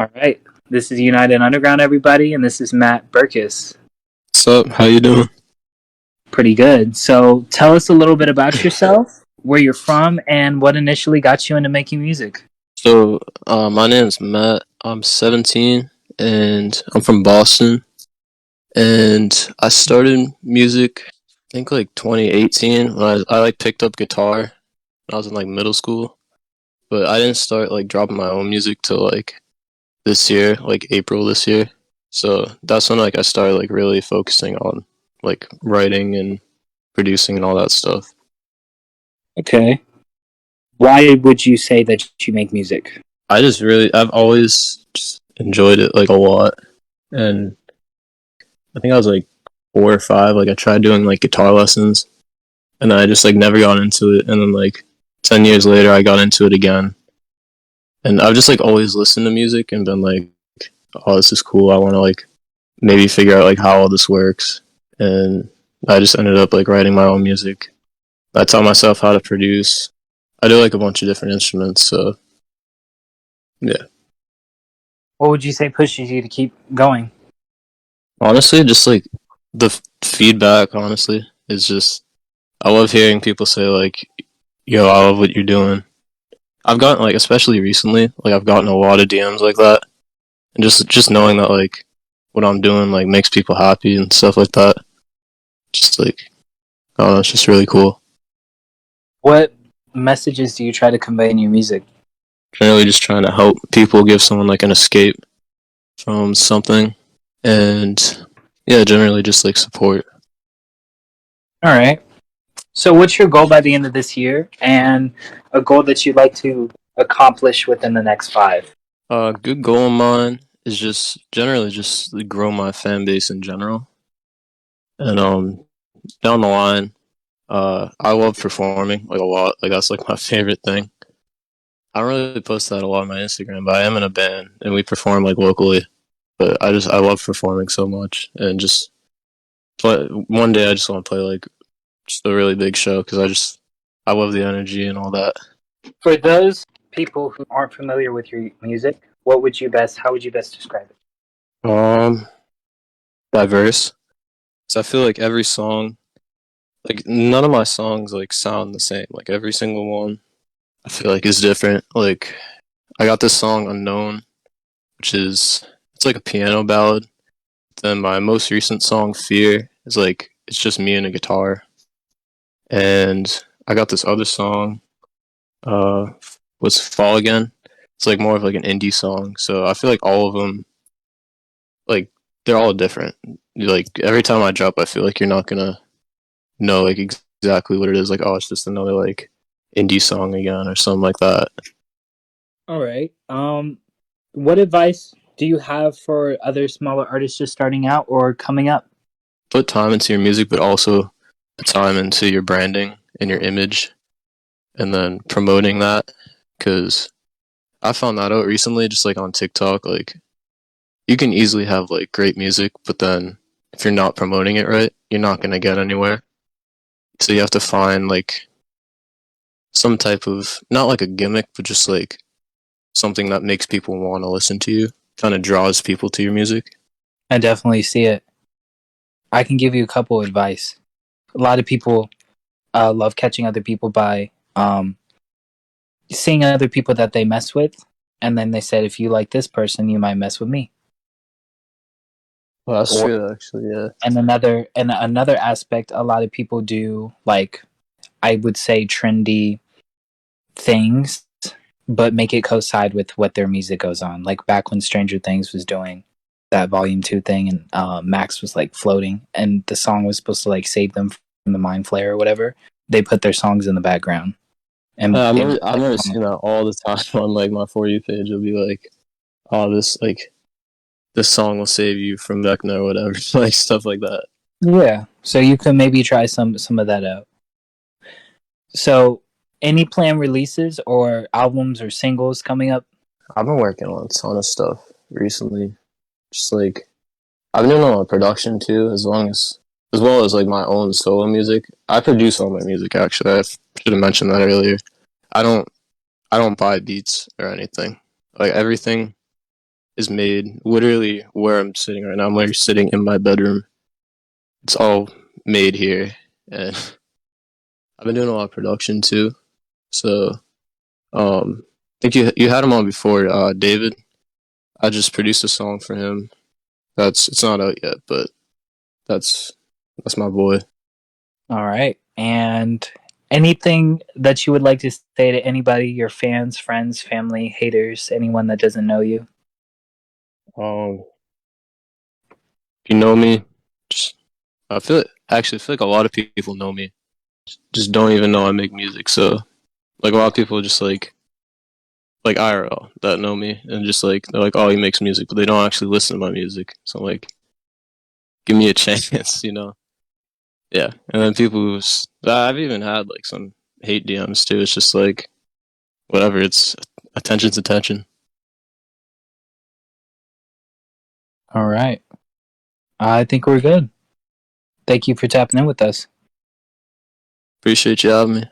All right. This is United Underground, everybody, and this is mattbarkus. What's up? How you doing? Pretty good. So tell us a little bit about yourself, where you're from, and what initially got you into making music. My name's Matt. I'm 17 and I'm from Boston. And I started music, I think like 2018 when I like picked up guitar when I was in like middle school. But I didn't start like dropping my own music till like this year, like April this year. So that's when like I started like really focusing on like writing and producing and all that stuff. Okay. Why would you say that you make music? I've always just enjoyed it like a lot. And I think I was like 4 or 5. Like I tried doing like guitar lessons, and then I just like never got into it. And then like 10 years later, I got into it again. And I've just like always listened to music and been like, "Oh, this is cool. I want to like maybe figure out like how all this works." And I just ended up like writing my own music. I taught myself how to produce. I do like a bunch of different instruments, so yeah. What would you say pushes you to keep going? Honestly, just like the feedback. Honestly, is just I love hearing people say like, "Yo, I love what you're doing." I've gotten like, especially recently, like I've gotten a lot of DMs like that, and just knowing that like what I'm doing like makes people happy and stuff like that. Just like, I don't know, it's just really cool. What messages do you try to convey in your music? Generally, just trying to help people, give someone like an escape from something, and yeah, generally just like support. All right. So what's your goal by the end of this year and a goal that you'd like to accomplish within the next 5? Good goal of mine is just generally just like, grow my fan base in general, and down the line, I love performing like a lot. Like that's like my favorite thing. I don't really post that a lot on my Instagram, but I am in a band and we perform like locally. But I love performing so much, and just one day I just want to play like just a really big show because I love the energy and all that. For those people who aren't familiar with your music, how would you best describe it? Um, Diverse. So I feel like every song, like none of my songs like sound the same. Like every single one, I feel like is different. Like I got this song Unknown, which is it's like a piano ballad. Then my most recent song Fear is like it's just me and a guitar. And I got this other song, uh, was Fall Again. It's like more of like an indie song. So I feel like all of them, like they're all different. Like every time I drop, I feel like you're not gonna know like exactly what it is. Like, oh, it's just another like indie song again or something like that. All right. What advice do you have for other smaller artists just starting out or coming up? Put time into your music, but also put time into your branding and your image, and then promoting that. Because I found that out recently, just like on TikTok. Like, you can easily have like great music, but then if you're not promoting it right, you're not gonna get anywhere. So you have to find like some type of not like a gimmick, but just like something that makes people want to listen to you, kind of draws people to your music. I definitely see it. I can give you a couple advice. A lot of people love catching other people by seeing other people that they mess with, and then they said, if you like this person, you might mess with me. Well, that's Or true, actually. Yeah. another aspect, a lot of people do like I would say trendy things, but make it coincide with what their music goes on. Like back when Stranger Things was doing that Volume 2 thing, and Max was like floating, and the song was supposed to like save them from the mind flare or whatever. They put their songs in the background, and I've they were never, I've like, never seen that all the time on like my For You page. It'll be like, oh, this song will save you from Vecna or whatever, like stuff like that. yeah. So you can maybe try some of that out. So, any planned releases or albums or singles coming up? I've been working on a ton of stuff recently. Just like I've been doing a lot of production too, as well as like my own solo music. I produce all my music actually. I should have mentioned that earlier. I don't I don't buy beats or anything. Like everything is made literally where I'm sitting right now. I'm literally sitting in my bedroom. It's all made here, and I've been doing a lot of production too. So, I think you had him on before, David. I just produced a song for him. That's it's not out yet, but that's that's my boy. All right. And anything that you would like to say to anybody, your fans, friends, family, haters, anyone that doesn't know you? If you know me, just I feel like a lot of people know me. Just don't even know I make music. So like a lot of people just like IRL that know me and just like they're like, oh, he makes music, but they don't actually listen to my music. So I'm like, give me a chance, you know? Yeah. And then people I've even had like some hate DMs too. It's just like whatever. It's attention's attention. All right. I think we're good. Thank you for tapping in with us. Appreciate you having me.